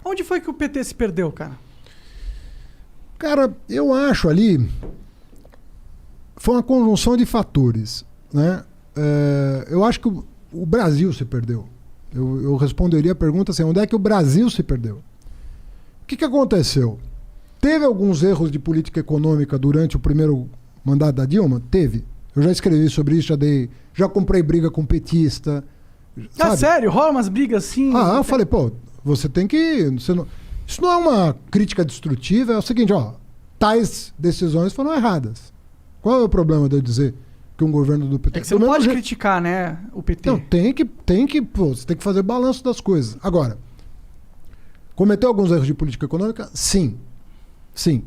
Onde foi que o PT se perdeu, cara? Cara, eu acho ali... Foi uma conjunção de fatores, né? Eu acho que o Brasil se perdeu. Eu responderia a pergunta assim, onde é que o Brasil se perdeu? O que aconteceu? Teve alguns erros de política econômica durante o primeiro mandato da Dilma? Teve. Eu já escrevi sobre isso, já comprei briga com petista. Sabe? Sério? Rola umas brigas assim? Eu falei, pô, você tem que... isso não é uma crítica destrutiva, é o seguinte, ó, tais decisões foram erradas. Qual é o problema de eu dizer que um governo do PT... É que você não pode criticar, né, o PT. Não, você tem que fazer balanço das coisas. Agora, cometeu alguns erros de política econômica? Sim. Sim.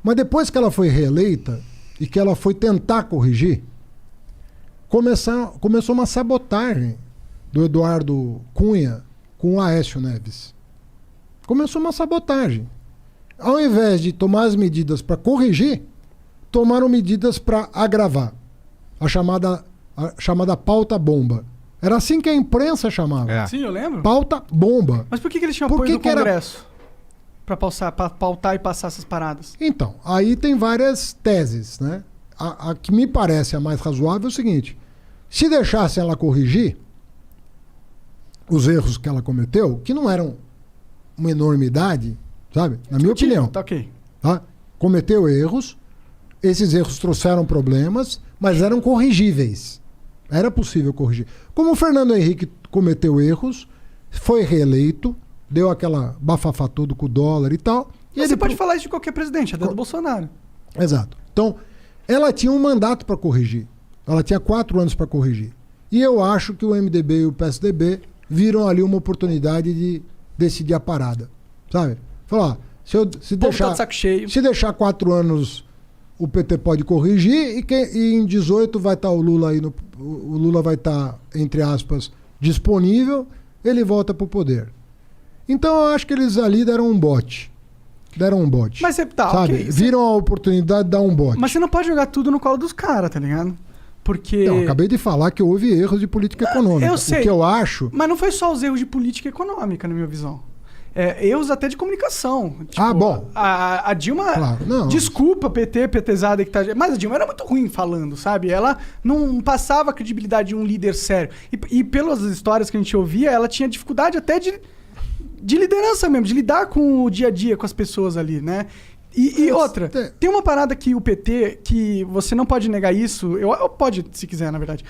Mas depois que ela foi reeleita e que ela foi tentar corrigir, começou uma sabotagem do Eduardo Cunha com o Aécio Neves. Começou uma sabotagem. Ao invés de tomar as medidas para corrigir, tomaram medidas para agravar. A chamada pauta bomba. Era assim que a imprensa chamava. Sim, eu lembro. Pauta bomba. Mas por que eles tinham apoio do Congresso? Pra pautar e passar essas paradas? Então, aí tem várias teses, né? A que me parece a mais razoável é o seguinte: se deixassem ela corrigir os erros que ela cometeu, que não eram uma enormidade, sabe? Na minha opinião. Tá ok. Tá? Cometeu erros, esses erros trouxeram problemas, mas eram corrigíveis. Era possível corrigir. Como o Fernando Henrique cometeu erros, foi reeleito, deu aquela bafafá todo com o dólar e tal. Mas você pode falar isso de qualquer presidente, até do Bolsonaro. Exato. Então, ela tinha um mandato para corrigir. Ela tinha 4 anos para corrigir. E eu acho que o MDB e o PSDB viram ali uma oportunidade de decidir a parada. Sabe? Falar, se deixar 4 anos, o PT pode corrigir e em 18 vai estar o Lula aí, o Lula vai estar, entre aspas, disponível, ele volta para o poder. Então eu acho que eles ali deram um bote. Mas você tá, sabe? okay. Viram a oportunidade de dar um bote. Mas você não pode jogar tudo no colo dos caras, tá ligado? Porque... Eu acabei de falar que houve erros de política econômica. Eu sei. O que eu acho... Mas não foi só os erros de política econômica, na minha visão. Erros até de comunicação. Tipo, bom. A Dilma... Claro, não. Desculpa, PTzada que tá... Mas a Dilma era muito ruim falando, sabe? Ela não passava a credibilidade de um líder sério. E pelas histórias que a gente ouvia, ela tinha dificuldade até de liderança mesmo, de lidar com o dia a dia, com as pessoas ali, né? E outra, tem uma parada que o PT, que você não pode negar isso, eu pode se quiser, na verdade,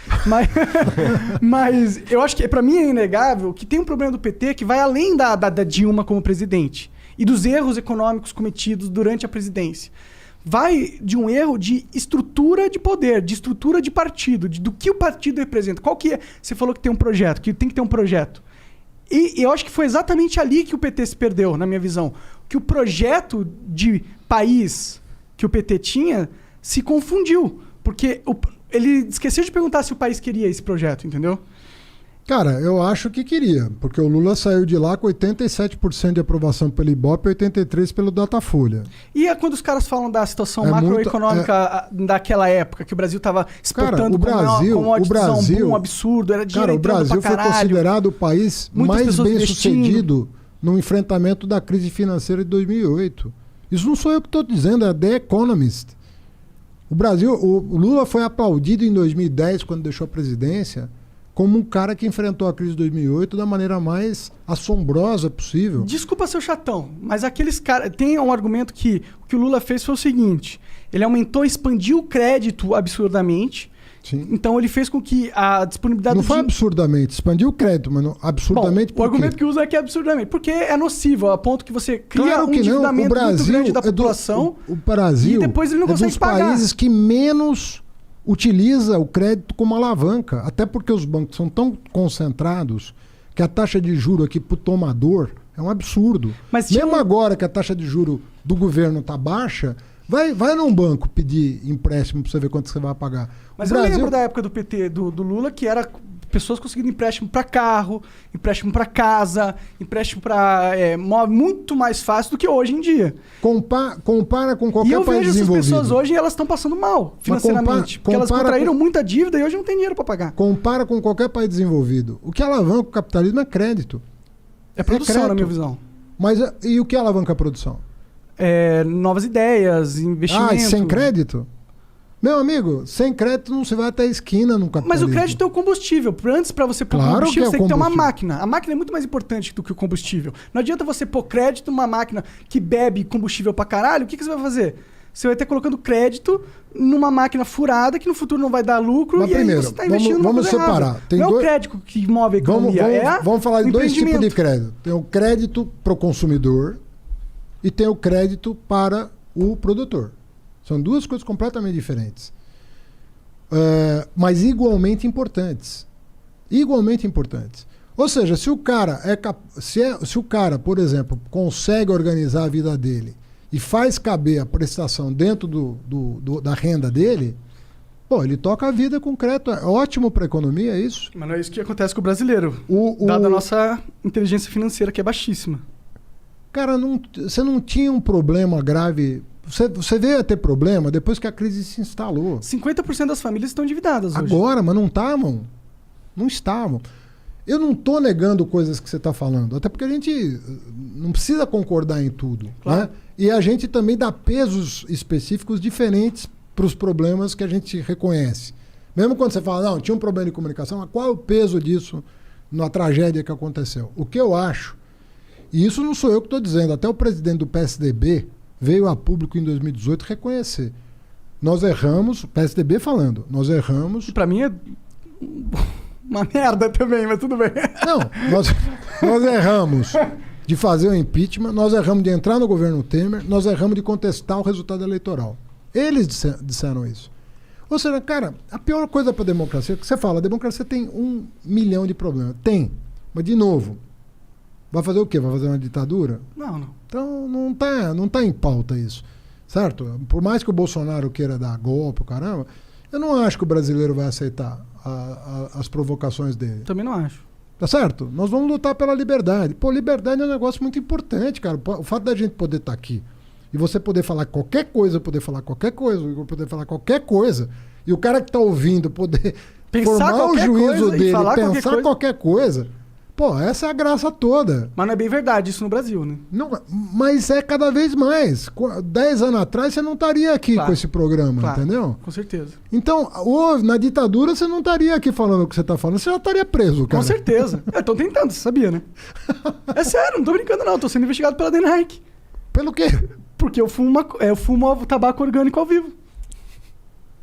mas eu acho que pra mim é inegável que tem um problema do PT que vai além da Dilma como presidente e dos erros econômicos cometidos durante a presidência. Vai de um erro de estrutura de poder, de estrutura de partido, do que o partido representa. Qual que é? Você falou que tem um projeto, que tem que ter um projeto. E eu acho que foi exatamente ali que o PT se perdeu, na minha visão. Que o projeto de país que o PT tinha se confundiu. Porque ele esqueceu de perguntar se o país queria esse projeto, entendeu? Cara, eu acho que queria. Porque o Lula saiu de lá com 87% de aprovação pelo Ibope e 83% pelo Datafolha. E é quando os caras falam da situação macroeconômica daquela época, que o Brasil estava exportando como um absurdo, era dinheiro entrando pra caralho. O Brasil foi considerado o país mais bem-sucedido no enfrentamento da crise financeira de 2008. Isso não sou eu que estou dizendo, é The Economist. O Lula foi aplaudido em 2010, quando deixou a presidência, como um cara que enfrentou a crise de 2008 da maneira mais assombrosa possível. Desculpa ser chatão, mas aqueles caras... Tem um argumento que o que o Lula fez foi o seguinte: ele aumentou, expandiu o crédito absurdamente. Sim. Então ele fez com que a disponibilidade... Não foi absurdamente, expandiu o crédito, mas não, absurdamente. Bom, o argumento que usa é que é absurdamente, porque é nocivo, a ponto que você cria um endividamento muito grande da população. O Brasil e depois ele não consegue pagar. É dos países que menos utiliza o crédito como alavanca, até porque os bancos são tão concentrados que a taxa de juro aqui para o tomador é um absurdo. Mas mesmo agora que a taxa de juro do governo está baixa, vai num banco pedir empréstimo para você ver quanto você vai pagar. Mas eu lembro da época do PT, do Lula, que era pessoas conseguindo empréstimo para carro, empréstimo para casa, empréstimo para móvel, muito mais fácil do que hoje em dia. Compara com qualquer país desenvolvido. E eu vejo essas pessoas hoje e elas estão passando mal financeiramente. Porque elas contraíram muita dívida e hoje não tem dinheiro para pagar. Compara com qualquer país desenvolvido. O que alavanca o capitalismo é crédito. É produção, na minha visão. Mas e o que alavanca a produção? Novas ideias, investimento. Ah, e sem crédito? Meu amigo, sem crédito não se vai até a esquina no capitalismo. Mas o crédito é o combustível. Antes, para você pôr Claro combustível, que é você o tem que ter uma combustível. máquina. A máquina é muito mais importante do que o combustível. Não adianta você pôr crédito numa máquina que bebe combustível pra caralho. O que você vai fazer? Você vai ter colocando crédito numa máquina furada que no futuro não vai dar lucro. Mas e primeiro, aí você tá investindo numa vamos coisa separar. errada. Tem não é o dois- crédito que move a economia. Vamos falar de o dois tipos de empreendimento. crédito. Tem o crédito para o consumidor e tem o crédito para o produtor. São duas coisas completamente diferentes. Mas igualmente importantes. Igualmente importantes. Ou seja, se o cara se o cara, por exemplo, consegue organizar a vida dele e faz caber a prestação dentro da renda dele, pô, ele toca a vida com crédito. É ótimo para a economia, é isso? Mas não é isso que acontece com o brasileiro. O- Dada a nossa inteligência financeira, que é baixíssima. Cara, você não tinha um problema grave. Você veio a ter problema depois que a crise se instalou. 50% das famílias estão endividadas hoje. Agora, mas não estavam. Não estavam. Eu não estou negando coisas que você está falando, até porque a gente não precisa concordar em tudo. Claro. Né? E a gente também dá pesos específicos diferentes para os problemas que a gente reconhece. Mesmo quando você fala, não, tinha um problema de comunicação, mas qual é o peso disso na tragédia que aconteceu? O que eu acho, e isso não sou eu que estou dizendo, até o presidente do PSDB veio a público em 2018 reconhecer. Nós erramos, o PSDB falando, nós erramos. Pra mim é uma merda também, mas tudo bem. Não, nós erramos de fazer o impeachment, nós erramos de entrar no governo Temer, nós erramos de contestar o resultado eleitoral. Eles disseram isso. Ou seja, cara, a pior coisa para a democracia, que você fala, a democracia tem 1 milhão de problemas. Tem. Mas, de novo, vai fazer o quê? Vai fazer uma ditadura? Não. Então não tá em pauta isso. Certo? Por mais que o Bolsonaro queira dar golpe, o caramba, eu não acho que o brasileiro vai aceitar as provocações dele. Também não acho. Tá certo? Nós vamos lutar pela liberdade. Pô, liberdade é um negócio muito importante, cara. O fato da gente poder estar aqui e você poder falar qualquer coisa, poder falar qualquer coisa, e o cara que tá ouvindo poder Pensar formar o qualquer juízo coisa e dele, falar pensar qualquer coisa. Pô, essa é a graça toda. Mas não é bem verdade isso no Brasil, né? Não, mas é cada vez mais. 10 anos atrás você não estaria aqui Claro. com esse programa, Claro. entendeu? Com certeza. Então, na ditadura você não estaria aqui falando o que você está falando, você já estaria preso, cara. Com certeza. Estão tentando, você sabia, né? É sério, não tô brincando não. Tô sendo investigado pela DENARC. Pelo quê? Porque eu fumo tabaco orgânico ao vivo.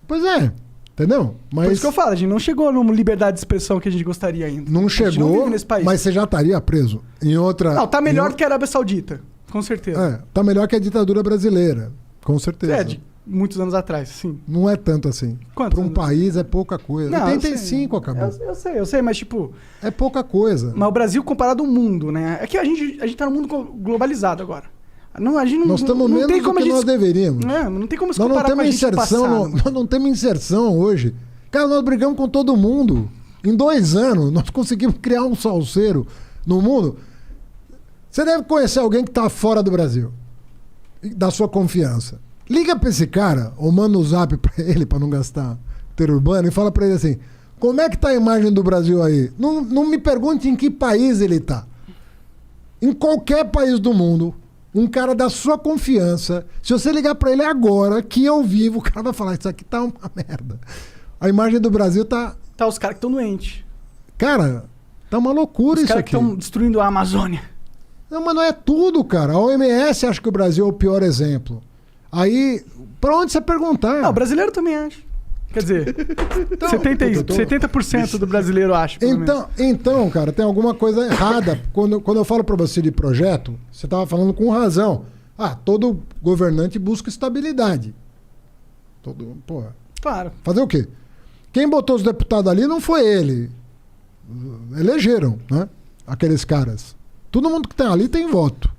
Pois é, entendeu? Mas Por isso que eu falo, a gente não chegou numa liberdade de expressão que a gente gostaria ainda. não A gente não chegou, vive nesse país. mas você já estaria preso em outra... Não, tá melhor em do que a Arábia Saudita. Com certeza. tá melhor que a ditadura brasileira, com certeza. É, de muitos anos atrás, sim. Não é tanto assim. Quantos Para um anos? país é pouca coisa. Não, 85 eu sei. acabou. Eu sei, mas tipo... É pouca coisa. Mas o Brasil comparado ao mundo, né? É que a gente tá num mundo globalizado agora. Não, a gente não, Nós estamos não menos tem do como que a gente... nós deveríamos. Não tem como se Nós não comparar com a temos gente do inserção, passado. nós não temos inserção hoje. Cara, nós brigamos com todo mundo. Em 2 anos, nós conseguimos criar um salseiro no mundo. Você deve conhecer alguém que está fora do Brasil, da sua confiança. Liga para esse cara, ou manda um zap para ele, para não gastar ter urbano, e fala para ele assim: como é que tá a imagem do Brasil aí? Não me pergunte em que país ele tá. Em qualquer país do mundo, um cara da sua confiança, se você ligar para ele agora, que eu vivo, o cara vai falar: isso aqui tá uma merda. A imagem do Brasil tá... Tá, os caras que estão doentes. Cara, tá uma loucura Os isso caras que aqui. estão destruindo a Amazônia. Não, mas não é tudo, cara. A OMS acha que o Brasil é o pior exemplo. Aí, pra onde você perguntar? Não, o brasileiro também acha. Quer dizer, 70% do brasileiro acha. pelo menos. Então, cara, tem alguma coisa errada. Quando eu falo pra você de projeto, você tava falando com razão. Todo governante busca estabilidade. Porra. Claro. Fazer o quê? Quem botou os deputados ali não foi ele. Elegeram, né? Aqueles caras. Todo mundo que tem ali tem voto.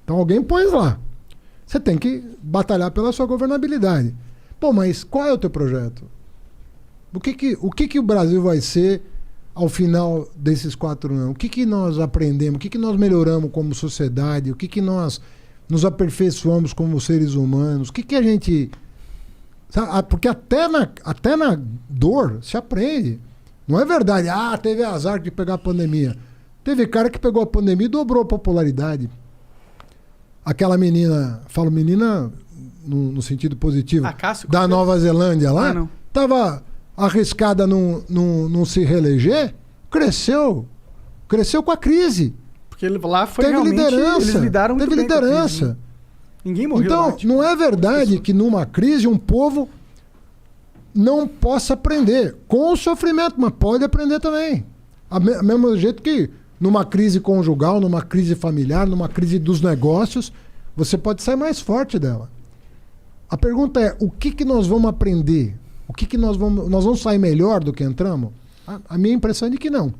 Então alguém pôs lá. Você tem que batalhar pela sua governabilidade. Pô, mas qual é o teu projeto? O que o Brasil vai ser ao final desses 4 anos? O que nós aprendemos? O que nós melhoramos como sociedade? O que nós nos aperfeiçoamos como seres humanos? O que a gente... Sabe? Porque até na dor se aprende. Não é verdade. Teve azar de pegar a pandemia. Teve cara que pegou a pandemia e dobrou a popularidade. aquela menina, falo menina no sentido positivo, Cássio, da Nova Zelândia lá, não. estava arriscada não se reeleger, cresceu com a crise. Porque lá foi Teve realmente... liderança. Eles lidaram muito Teve bem com a crise, liderança. né? Ninguém morreu Então, lá, tipo, não é verdade que numa crise um povo não possa aprender com o sofrimento, mas pode aprender também. Mesmo jeito que numa crise conjugal, numa crise familiar, numa crise dos negócios, você pode sair mais forte dela. A pergunta é, o que nós vamos aprender? Nós vamos sair melhor do que entramos? A minha impressão é de que não.